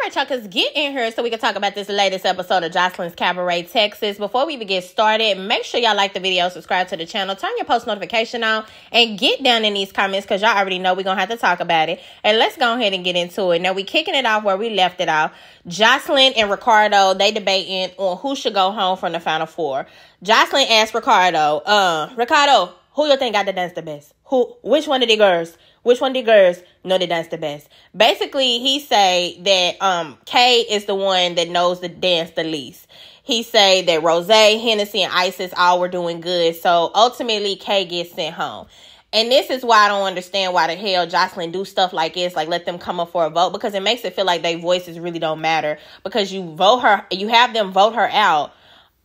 right, y'all, cause get in here so we can talk about this latest episode of Joseline'S Cabaret, Texas. Before we even get started, make sure y'all like the video, subscribe to the channel, turn your post notification on, and get down in these comments because y'all already know we're going to have to talk about it. And let's go ahead and get into it. Now, we kicking it off where we left it off. Joseline and Ricardo, they debating on who should go home from the Final Four. Joseline asked Ricardo, Ricardo, who you think got to dance the best? Which one of the girls? Which one of the girls know they dance the best? Basically, he say that Kay is the one that knows the dance the least. He say that Rose, Hennessy, and Isis all were doing good. So ultimately, Kay gets sent home. And this is why I don't understand why the hell Joseline do stuff like this, like let them come up for a vote, because it makes it feel like their voices really don't matter, because you have them vote her out,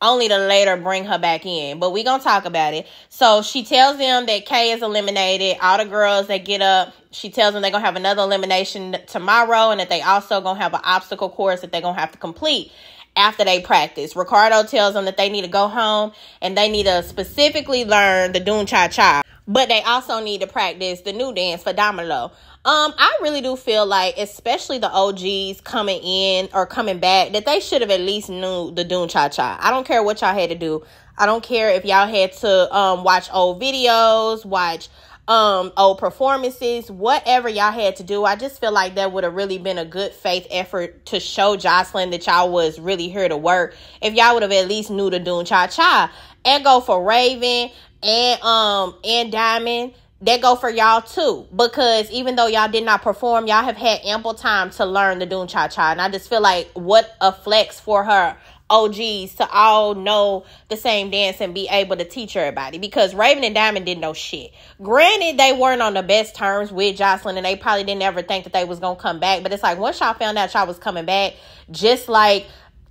only to later bring her back in. But we gonna talk about it. So she tells them that Kay is eliminated. All the girls that get up, she tells them they're gonna have another elimination tomorrow, and that they also gonna have an obstacle course that they're gonna have to complete after they practice. Ricardo tells them that they need to go home and they need to specifically learn the Doon Cha Cha, but they also need to practice the new dance for Domino. I really do feel like, especially the OGs coming in or coming back, that they should have at least knew the Doon Cha Cha. I don't care what y'all had to do. I don't care if y'all had to watch old videos, watch old performances, whatever y'all had to do. I just feel like that would have really been a good faith effort to show Joseline that y'all was really here to work. If y'all would have at least knew the Doon Cha Cha. And go for Raven and Diamond. That go for y'all too, because even though y'all did not perform, y'all have had ample time to learn the Doon Cha Cha. And I just feel like what a flex for her OGs to all know the same dance and be able to teach everybody, because Raven and Diamond didn't know shit. Granted, they weren't on the best terms with Joseline, and they probably didn't ever think that they was gonna come back. But it's like, once y'all found out y'all was coming back, just like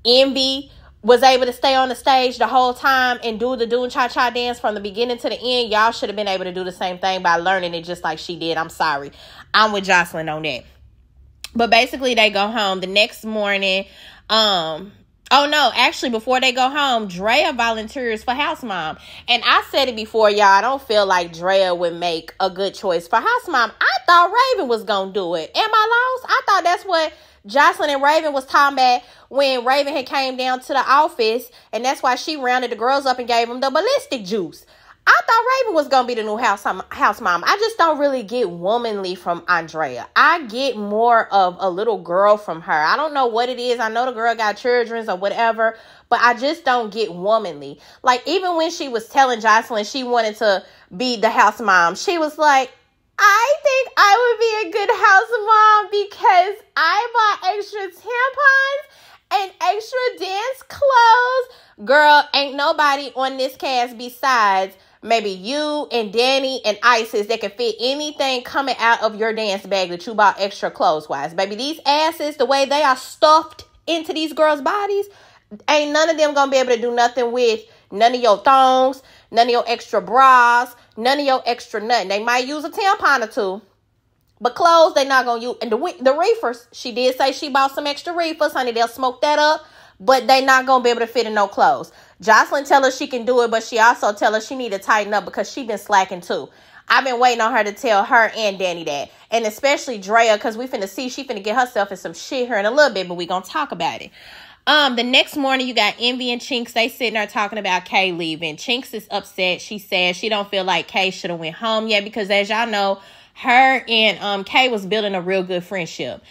Envy was able to stay on the stage the whole time and do the Doon Cha Cha dance from the beginning to the end, y'all should have been able to do the same thing by learning it just like she did. I'm sorry. I'm with Joseline on that. But basically, they go home the next morning. Oh no, actually, before they go home, Draya volunteers for house mom. And I said it before, y'all, I don't feel like Draya would make a good choice for house mom. I thought Raven was gonna do it. Am I lost? I thought that's what Joseline and Raven was talking about when Raven had came down to the office, and that's why she rounded the girls up and gave them the ballistic juice. I thought Raven was going to be the new house mom. I just don't really get womanly from Andrea. I get more of a little girl from her. I don't know what it is. I know the girl got children or whatever, but I just don't get womanly. Like, even when she was telling Joseline she wanted to be the house mom, she was like, I think I would be a good house mom because I bought extra tampons and extra dance clothes. Girl, ain't nobody on this cast besides maybe you and Danny and Isis that can fit anything coming out of your dance bag that you bought extra clothes-wise. Baby, these asses, the way they are stuffed into these girls' bodies, ain't none of them gonna be able to do nothing with none of your thongs, none of your extra bras, none of your extra nothing. They might use a tampon or two, but clothes they not going to use. And the reefers, she did say she bought some extra reefers. Honey, they'll smoke that up, but they not going to be able to fit in no clothes. Joseline tell her she can do it, but she also tell her she need to tighten up because she been slacking too. I've been waiting on her to tell her and Danny that. And especially Draya, because we finna see she finna get herself in some shit here in a little bit, but we going to talk about it. The next morning, you got Envy and Chinx. They sitting there talking about Kay leaving. Chinx is upset. She said she don't feel like Kay should have went home yet because, as y'all know, her and Kay was building a real good friendship.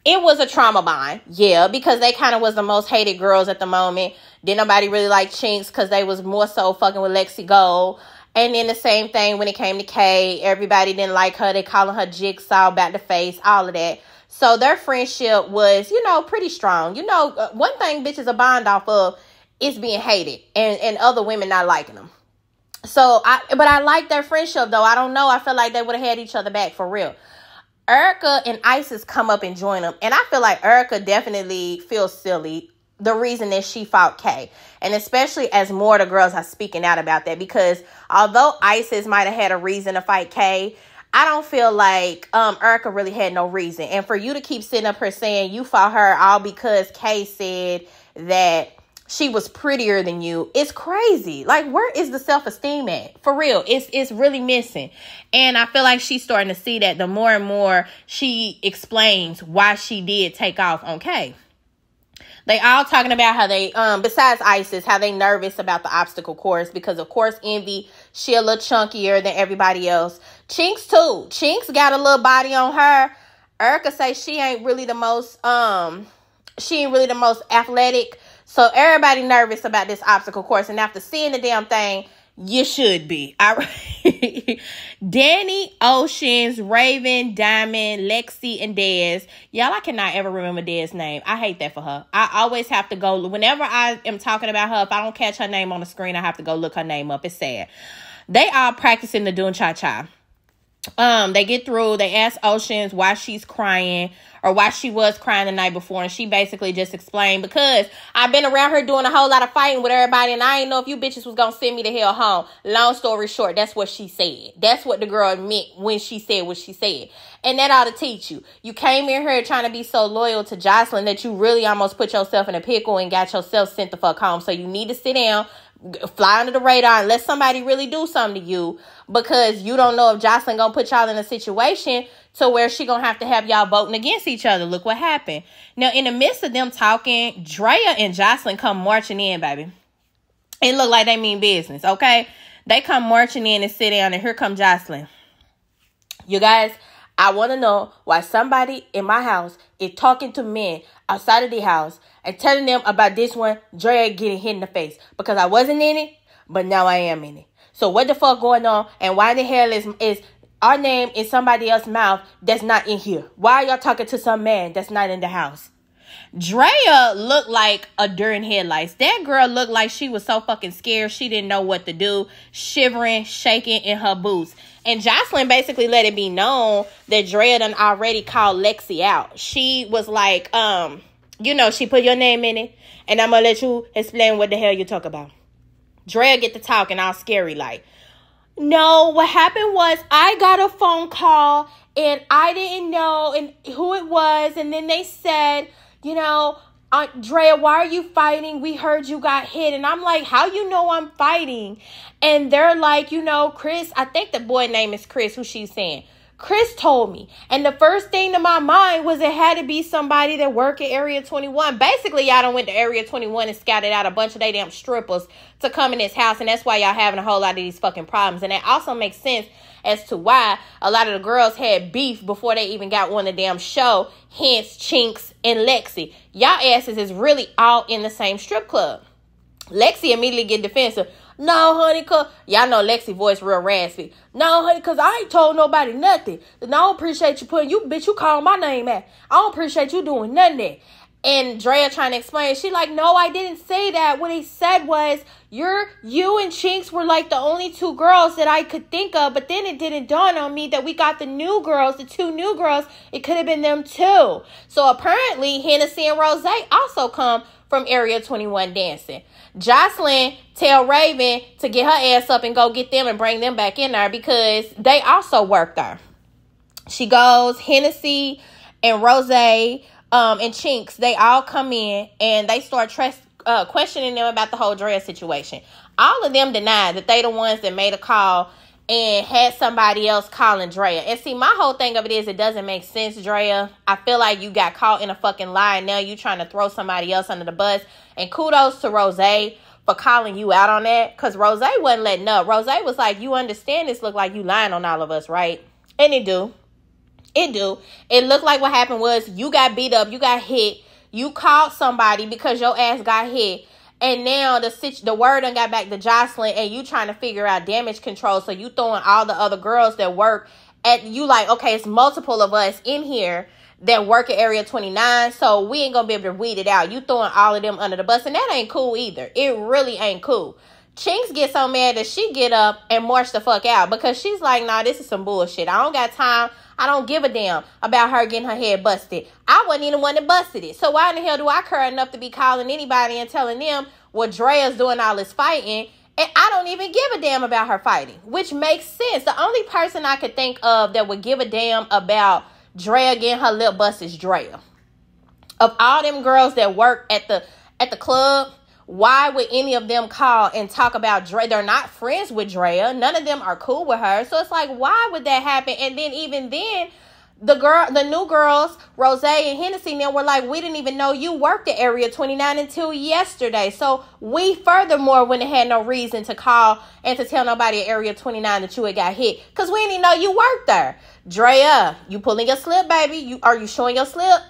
It was a trauma bond, yeah, because they kind of was the most hated girls at the moment. Didn't nobody really like Chinx because they was more so fucking with lexigold. And then the same thing when it came to Kay. Everybody didn't like her. They calling her Jigsaw, about the face, all of that. So their friendship was, pretty strong. One thing bitches are bond off of is being hated and other women not liking them. But I like their friendship, though. I don't know. I feel like they would have had each other back for real. Erica and Isis come up and join them. And I feel like Erica definitely feels silly, the reason that she fought Kay. And especially as more of the girls are speaking out about that. Because although Isis might have had a reason to fight Kay, I don't feel like Erica really had no reason. And for you to keep sitting up here saying you fought her all because Kay said that she was prettier than you. It's crazy. Like, where is the self-esteem at? For real, it's really missing. And I feel like she's starting to see that the more and more she explains why she did take off on Kay. They all talking about how they, besides Isis, how they nervous about the obstacle course because, of course, Envy, she a little chunkier than everybody else. Chinx, too. Chinx got a little body on her. Erica say she ain't really the most athletic. So everybody nervous about this obstacle course. And after seeing the damn thing, you should be. All right. Danny, Oceans, Raven, Diamond, Lexi, and Dez. Y'all, I cannot ever remember Dez's name. I hate that for her. I always have to go. Whenever I am talking about her, if I don't catch her name on the screen, I have to go look her name up. It's sad. They all practicing the doing cha-cha. They get through. They ask Oceans why she's crying or why she was crying the night before. And she basically just explained, because I've been around her doing a whole lot of fighting with everybody. And I ain't know if you bitches was going to send me the hell home. Long story short, that's what she said. That's what the girl meant when she said what she said. And that ought to teach you. You came in here trying to be so loyal to Joseline that you really almost put yourself in a pickle and got yourself sent the fuck home. So you need to sit down, fly under the radar, and let somebody really do something to you, because you don't know if Joseline gonna put y'all in a situation to where she gonna have to have y'all voting against each other. Look what happened. Now, in the midst of them talking, Draya and Joseline come marching in, baby. It look like they mean business, okay? They come marching in and sit down, and here come Joseline. You guys, I want to know why somebody in my house is talking to men outside of the house and telling them about this one, Draya getting hit in the face. Because I wasn't in it, but now I am in it. So what the fuck going on? And why the hell is our name in somebody else's mouth that's not in here? Why are y'all talking to some man that's not in the house? Draya looked like a deer in headlights. That girl looked like she was so fucking scared she didn't know what to do, shivering, shaking in her boots. And Joseline basically let it be known that Draya done already called Lexi out. She was like, she put your name in it, and I'm gonna let you explain what the hell you talk about. Draya get to talking all scary like, no, what happened was I got a phone call and I didn't know who it was, and then they said, Draya, why are you fighting? We heard you got hit. And I'm like, how you know I'm fighting? And they're like, Chris, I think the boy name is Chris, who she's saying. Chris told me. And the first thing to my mind was it had to be somebody that worked at Area 21. Basically, y'all done went to Area 21 and scouted out a bunch of they damn strippers to come in this house. And that's why y'all having a whole lot of these fucking problems. And that also makes sense as to why a lot of the girls had beef before they even got on the damn show. Hence, Chinx and Lexi. Y'all asses is really all in the same strip club. Lexi immediately get defensive. No, honey, cause y'all know Lexi voice real raspy. No, honey, cause I ain't told nobody nothing. And I don't appreciate you putting, you call my name out. I don't appreciate you doing nothing there. And Draya trying to explain, she like, no, I didn't say that. What he said was, you and Chinx were like the only two girls that I could think of. But then it didn't dawn on me that we got the new girls, the two new girls. It could have been them too. So apparently, Hennessy and Rose also come from Area 21 dancing. Joseline tell Raven to get her ass up and go get them and bring them back in there because they also work there. She goes, Hennessy and Rose and Chinx, they all come in and they start questioning them about the whole Draya situation. All of them denied that they the ones that made a call and had somebody else calling Draya. And see, my whole thing of it is it doesn't make sense, Draya. I feel like you got caught in a fucking lie and now you trying to throw somebody else under the bus. And kudos to Rose for calling you out on that, because Rose wasn't letting up. Rose was like, you understand this look like you lying on all of us, right? And it do. It looked like what happened was you got beat up, you got hit, you called somebody because your ass got hit. And now the word done got back to Joseline and you trying to figure out damage control. So you throwing all the other girls that work at you like, okay, it's multiple of us in here that work at Area 29. So we ain't going to be able to weed it out. You throwing all of them under the bus. And that ain't cool either. It really ain't cool. Chinx gets so mad that she get up and march the fuck out because she's like, nah, this is some bullshit. I don't got time. I don't give a damn about her getting her head busted. I wasn't even the one that busted it. So why in the hell do I care enough to be calling anybody and telling them what Draya's doing all this fighting? And I don't even give a damn about her fighting, which makes sense. The only person I could think of that would give a damn about Draya getting her lip bust is Draya. Of all them girls that work at the club, Why would any of them call and talk about Draya? They're not friends with Draya. None of them are cool with her. So it's like, why would that happen? And then even then, the new girls, Rose and Hennessy, and them were like, we didn't even know you worked at Area 29 until yesterday. So we furthermore wouldn't have had no reason to call and to tell nobody at Area 29 that you had got hit, because we didn't even know you worked there. Draya, you pulling your slip, baby? Are you showing your slip?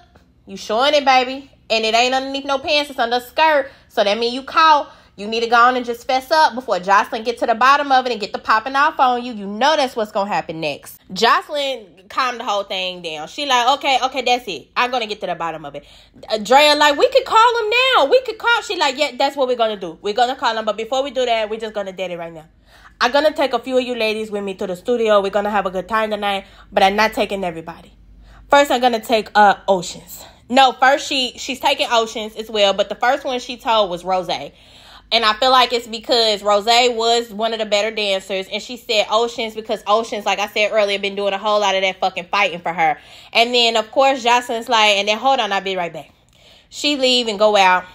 You showing it, baby. And it ain't underneath no pants, it's under a skirt. So that means you caught. You need to go on and just fess up before Joseline get to the bottom of it and get the popping off on you. You know that's what's going to happen next. Joseline calmed the whole thing down. She like, okay, that's it. I'm going to get to the bottom of it. Draya like, we could call him now. We could call. She like, yeah, that's what we're going to do. We're going to call him. But before we do that, we're just going to dead it right now. I'm going to take a few of you ladies with me to the studio. We're going to have a good time tonight. But I'm not taking everybody. First, I'm going to take Oceans. No, first she's taking Oceans as well, but the first one she told was Rose. And I feel like it's because Rose was one of the better dancers, and she said Oceans because Oceans, like I said earlier, been doing a whole lot of that fucking fighting for her. And then, of course, Joseline's like, and then hold on, I'll be right back. She leave and go out.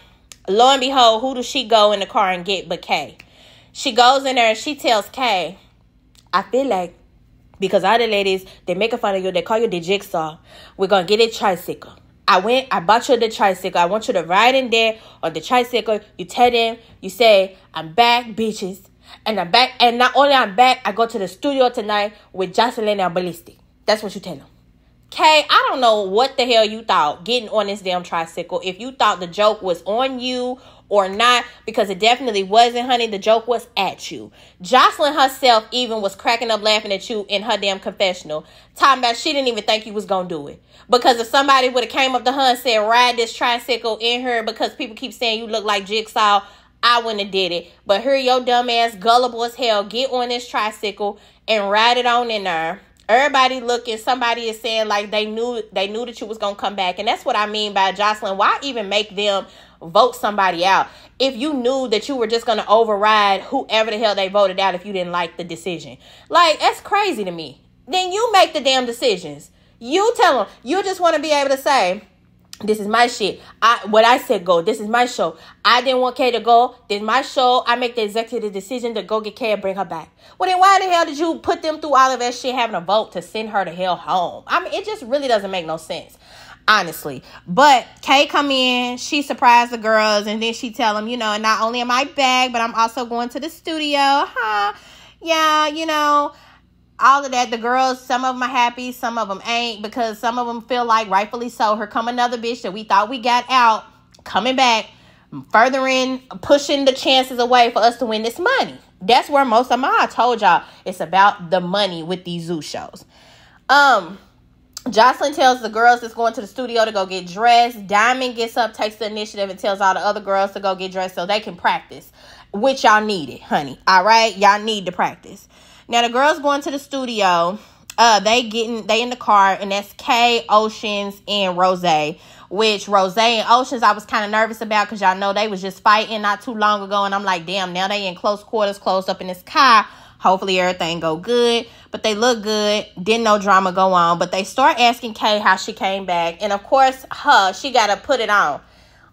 Lo and behold, who does she go in the car and get but Kay? She goes in there and she tells Kay, I feel like because all the ladies, they making fun of you, they call you the jigsaw, we're going to get a tricycle. I bought you the tricycle. I want you to ride in there on the tricycle. You tell them, you say, I'm back, bitches. And I'm back. And not only I'm back, I go to the studio tonight with Joseline and Ballistic. That's what you tell them. Kay, I don't know what the hell you thought getting on this damn tricycle. If you thought the joke was on you or not, because it definitely wasn't, honey. The joke was at you. Joseline herself even was cracking up laughing at you in her damn confessional, talking about she didn't even think you was going to do it. Because if somebody would have came up to her and said, ride this tricycle in her, because people keep saying you look like Jigsaw, I wouldn't have did it. But here your dumb ass, gullible as hell, get on this tricycle and ride it on in there. Everybody looking, somebody is saying like they knew that you was going to come back. And that's what I mean by Joseline. Why even make them vote somebody out if you knew that you were just going to override whoever the hell they voted out if you didn't like the decision? Like, that's crazy to me. Then you make the damn decisions. You tell them. You just want to be able to say, this is my shit. What I said go. This is my show. I didn't want Kay to go. This is my show. I make the executive decision to go get Kay and bring her back. Well, then why the hell did you put them through all of that shit having a vote to send her the hell home? I mean, it just really doesn't make no sense, honestly. But Kay come in. She surprised the girls. And then she tell them, you know, not only am I back, but I'm also going to the studio. Yeah, you know, all of that. The girls, some of them are happy, some of them ain't, because some of them feel like, rightfully so, here come another bitch that we thought we got out, coming back, furthering, pushing the chances away for us to win this money. That's where most of them are. I told y'all, it's about the money with these zoo shows. Joseline tells the girls that's going to the studio to go get dressed. Diamond gets up, takes the initiative, and tells all the other girls to go get dressed so they can practice, which y'all need it, honey. All right? Y'all need to practice. Now, the girls going to the studio, they in the car, and that's Kay, Oceans, and Rose, which Rose and Oceans I was kind of nervous about because y'all know they was just fighting not too long ago, and I'm like, damn, now they in close quarters, closed up in this car. Hopefully everything go good, but they look good. Didn't no drama go on, but they start asking Kay how she came back, and of course, she got to put it on.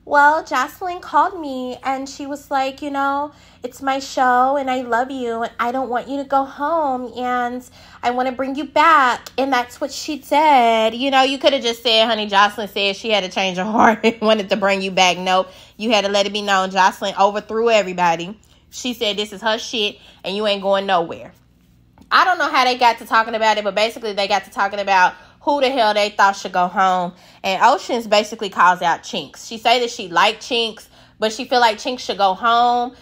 Well, Joseline called me and she was like, you know, it's my show and I love you and I don't want you to go home and I want to bring you back. And that's what she said. You know, you could have just said, honey, Joseline said she had to change her heart and wanted to bring you back. Nope. You had to let it be known. Joseline overthrew everybody. She said this is her shit and you ain't going nowhere. I don't know how they got to talking about it, but basically they got to talking about who the hell they thought should go home. And Oceans basically calls out Chinx. She say that she liked Chinx, but she feel like Chinx should go home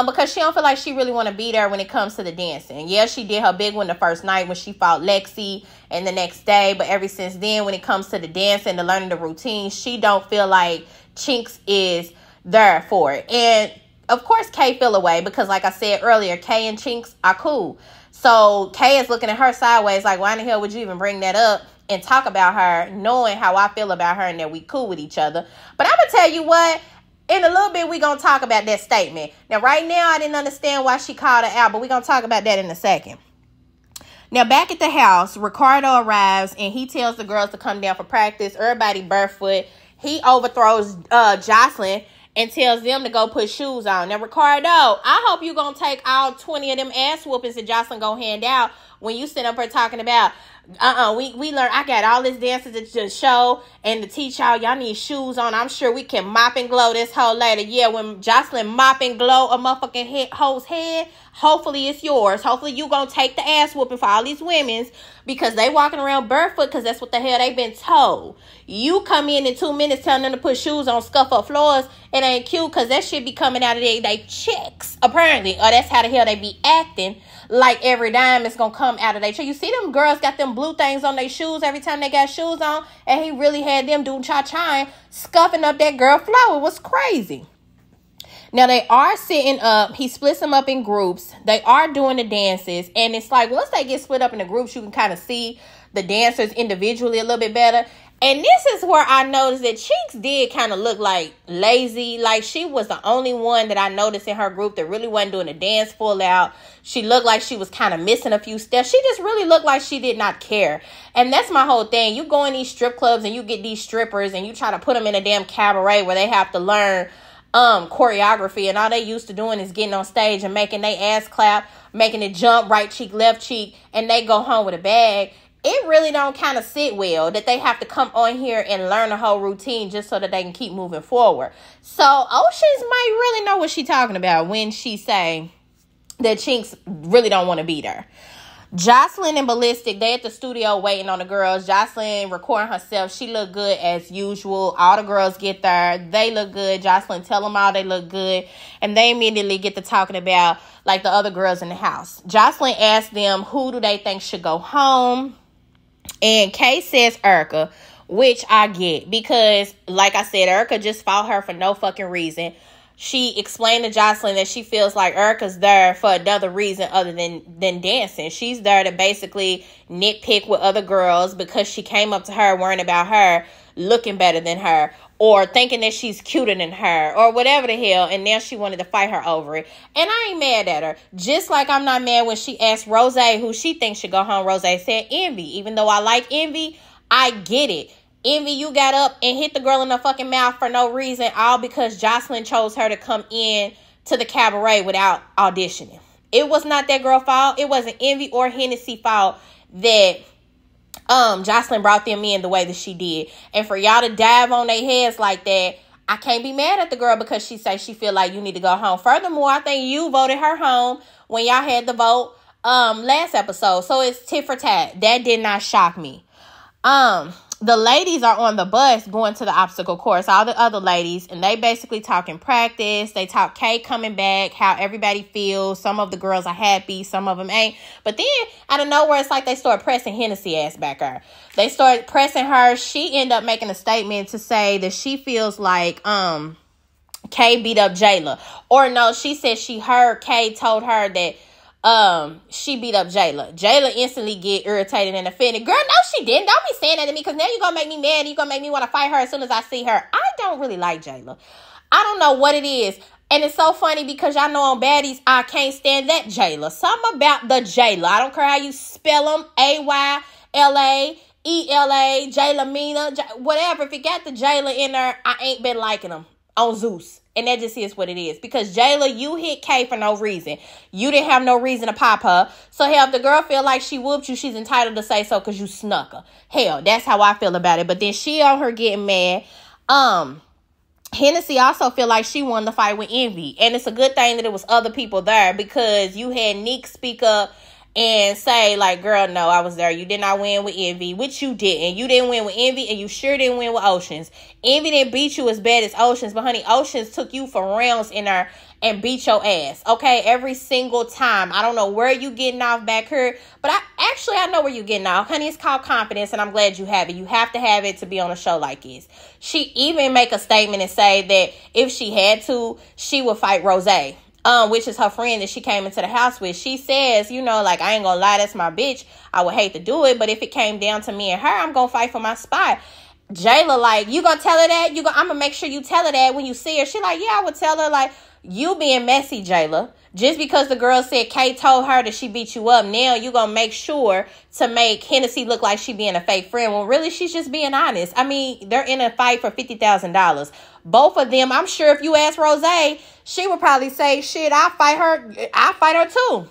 because she don't feel like she really want to be there when it comes to the dancing. Yeah, she did her big one the first night when she fought Lexi and the next day. But ever since then, when it comes to the dancing, the learning the routine, she don't feel like Chinx is there for it. And of course, Kay feel away because like I said earlier, Kay and Chinx are cool. So Kay is looking at her sideways like, why in the hell would you even bring that up and talk about her, knowing how I feel about her and that we cool with each other? But I'm going to tell you what, in a little bit, we're going to talk about that statement. Now, right now, I didn't understand why she called her out, but we're going to talk about that in a second. Now, back at the house, Ricardo arrives and he tells the girls to come down for practice. Everybody barefoot. He overthrows Joseline and tells them to go put shoes on. Now, Ricardo, I hope you gonna take all 20 of them ass whoopings that Jocelyn gonna hand out when you sit up here talking about, we learned, I got all this dances to show and to teach y'all need shoes on. I'm sure we can mop and glow this whole later. Yeah, when Jocelyn mop and glow a motherfucking hoe's head, hopefully it's yours. Hopefully you gonna take the ass whooping for all these women's because they walking around barefoot because that's what the hell they been told. You come in 2 minutes telling them to put shoes on, scuff up floors. It ain't cute because that shit be coming out of they chicks, apparently. Or that's how the hell they be acting. Like every dime is gonna come out of their cheek. You see them girls got them blue things on their shoes every time they got shoes on, and he really had them doing cha-cha, scuffing up that girl floor. It was crazy. Now they are sitting up. He splits them up in groups. They are doing the dances, and it's like once they get split up in the groups, you can kind of see the dancers individually a little bit better. And this is where I noticed that Chinx did kind of look like lazy. Like she was the only one that I noticed in her group that really wasn't doing the dance full out. She looked like she was kind of missing a few steps. She just really looked like she did not care. And that's my whole thing. You go in these strip clubs and you get these strippers and you try to put them in a damn cabaret where they have to learn choreography, and all they used to doing is getting on stage and making their ass clap, making it jump right cheek, left cheek, and they go home with a bag. It really don't kind of sit well that they have to come on here and learn a whole routine just so that they can keep moving forward. So Oceans might really know what she's talking about when she say that Chinx really don't want to be there. Jocelyn and Ballistic, they at the studio waiting on the girls. Jocelyn recording herself. She look good as usual. All the girls get there. They look good. Jocelyn tell them all they look good. And they immediately get to talking about like the other girls in the house. Jocelyn asked them who do they think should go home. And Kay says Erica, which I get because, like I said, Erica just fought her for no fucking reason. She explained to Jocelyn that she feels like Erica's there for another reason other than dancing. She's there to basically nitpick with other girls because she came up to her worrying about her looking better than her or thinking that she's cuter than her or whatever the hell, and now she wanted to fight her over it. And I ain't mad at her. Just like I'm not mad when she asked Rose who she thinks should go home. Rose said Envy. Even though I like Envy, I get it. Envy, you got up and hit the girl in the fucking mouth for no reason, all because Jocelyn chose her to come in to the cabaret without auditioning. It was not that girl's fault. It wasn't Envy or Hennessy fault that Jocelyn brought them in the way that she did. And for y'all to dive on their heads like that, I can't be mad at the girl because she say she feel like you need to go home. Furthermore, I think you voted her home when y'all had the vote last episode. So it's tit for tat. That did not shock me. The ladies are on the bus going to the obstacle course, all the other ladies, and they basically talking practice. They talk Kay coming back, how everybody feels. Some of the girls are happy, some of them ain't. But then, out of nowhere, it's like they start pressing Hennessy ass back her. They start pressing her. She ended up making a statement to say that she feels like Kay beat up Jayla. Or no, she said she heard Kay told her that she beat up Jayla. Jayla instantly get irritated and offended. Girl, no, she didn't. Don't be saying that to me because now you're going to make me mad and you're going to make me want to fight her as soon as I see her. I don't really like Jayla. I don't know what it is. And it's so funny because y'all know on Baddies, I can't stand that Jayla. Something about the Jayla. I don't care how you spell them. Ayla, Ela, Jayla Mina, whatever. If it got the Jayla in there, I ain't been liking them on Zeus. And that just is what it is. Because Jayla, you hit Kay for no reason. You didn't have no reason to pop her. So hell, if the girl feel like she whooped you, she's entitled to say so because you snuck her. Hell, that's how I feel about it. But then she on her getting mad. Hennessy also feel like she won the fight with Envy. And it's a good thing that it was other people there because you had Neek speak up and say, like, girl, no, I was there. You did not win with Envy, which you didn't. You didn't win with Envy, and you sure didn't win with Oceans. Envy didn't beat you as bad as Oceans, but, honey, Oceans took you for rounds in there and beat your ass, okay? Every single time. I don't know where you getting off back here, but I know where you getting off. Honey, it's called confidence, and I'm glad you have it. You have to have it to be on a show like this. She even make a statement and say that if she had to, she would fight Rose. Which is her friend that she came into the house with. She says, you know, like, I ain't gonna lie, that's my bitch. I would hate to do it, but if it came down to me and her, I'm gonna fight for my spot. Jayla, like, you gonna tell her that? I'm gonna make sure you tell her that when you see her. She like, yeah, I would tell her, like, you being messy, Jayla. Just because the girl said Kay told her that she beat you up, now you gonna make sure to make Hennessy look like she being a fake friend, when really she's just being honest. I mean, they're in a fight for $50,000. Both of them, I'm sure if you ask Rose, she would probably say, shit, I'll fight her too.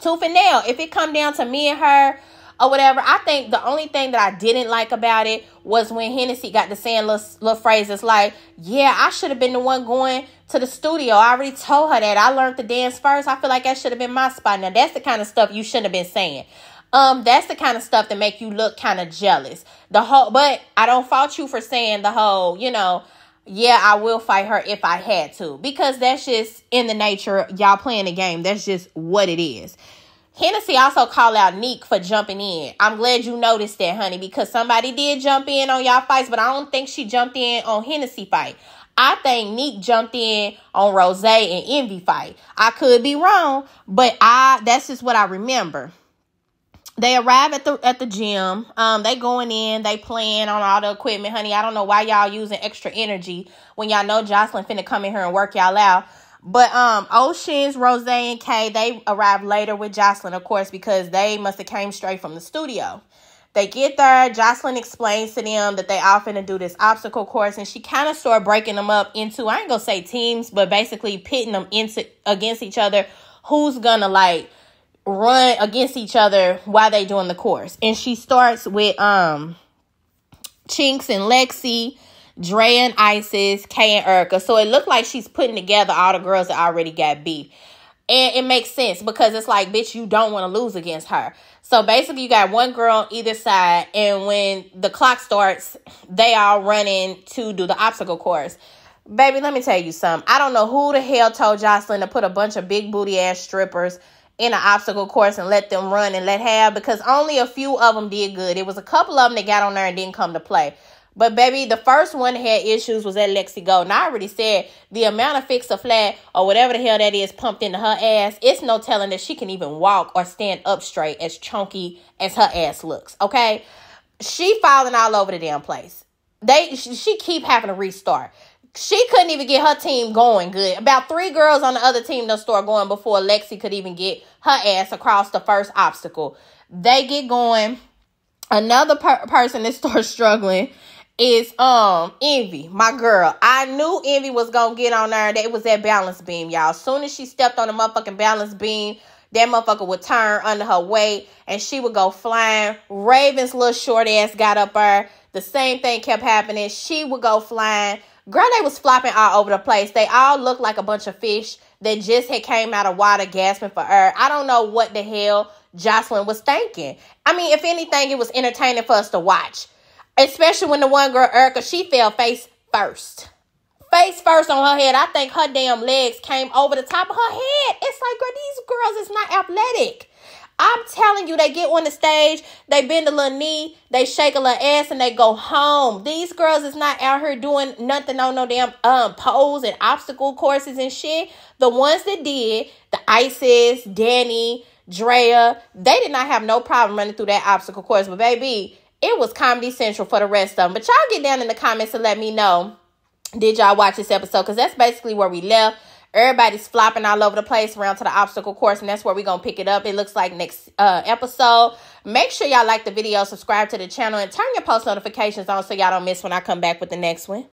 Tooth and nail. If it come down to me and her or whatever, I think the only thing that I didn't like about it was when Hennessy got to saying little phrases like, yeah, I should have been the one going to the studio. I already told her that. I learned to dance first. I feel like that should have been my spot. Now, that's the kind of stuff you shouldn't have been saying. That's the kind of stuff that make you look kind of jealous. But I don't fault you for saying the whole, yeah, I will fight her if I had to. Because that's just in the nature, y'all playing the game. That's just what it is. Hennessy also called out Neek for jumping in. I'm glad you noticed that, honey, because somebody did jump in on y'all fights, but I don't think she jumped in on Hennessy fight. I think Neek jumped in on Rose and Envy fight. I could be wrong, but that's just what I remember. They arrive at the gym. They going in. They playing on all the equipment, honey. I don't know why y'all using extra energy when y'all know Joseline finna come in here and work y'all out. But Oceans, Rose, and Kay, they arrived later with Joseline, of course, because they must have came straight from the studio. They get there. Joseline explains to them that they all finna do this obstacle course, and she kind of started breaking them up into, I ain't gonna say teams, but basically pitting them against each other. Who's gonna run against each other while they doing the course? And she starts with chinx and Lexi, Draya and Isis, Kay and Erica. So it looked like she's putting together all the girls that already got beef. And it makes sense because it's like, bitch, you don't want to lose against her. So basically you got one girl on either side. And when the clock starts, they all running to do the obstacle course. Baby, let me tell you something. I don't know who the hell told Joseline to put a bunch of big booty ass strippers in an obstacle course and let them run and let have, because only a few of them did good. It was a couple of them that got on there and didn't come to play. But, baby, the first one that had issues was that lexigold. And I already said the amount of fix a flat or whatever the hell that is pumped into her ass, it's no telling that she can even walk or stand up straight as chunky as her ass looks, okay? She falling all over the damn place. She keep having to restart. She couldn't even get her team going good. About 3 girls on the other team done start going before Lexi could even get her ass across the first obstacle. They get going. Another person that starts struggling is Envy, my girl. I knew Envy was gonna get on there. That was that balance beam, y'all. As soon as she stepped on the motherfucking balance beam, that motherfucker would turn under her weight and she would go flying. Raven's little short ass got up there. The same thing kept happening. She would go flying. Girl, they was flopping all over the place. They all looked like a bunch of fish that just had came out of water gasping for air. I don't know what the hell Joseline was thinking. I mean, if anything, it was entertaining for us to watch. Especially when the one girl, Erica, she fell face first. Face first on her head. I think her damn legs came over the top of her head. It's like, girl, these girls is not athletic. I'm telling you, they get on the stage, they bend a little knee, they shake a little ass, and they go home. These girls is not out here doing nothing on no damn pose and obstacle courses and shit. The ones that did, the Isis, Danny, Draya, they did not have no problem running through that obstacle course. But baby, it was Comedy Central for the rest of them. But y'all get down in the comments and let me know, did y'all watch this episode? Because that's basically where we left. Everybody's flopping all over the place around to the obstacle course, and that's where we're going to pick it up. It looks like next episode. Make sure y'all like the video, subscribe to the channel, and turn your post notifications on so y'all don't miss when I come back with the next one.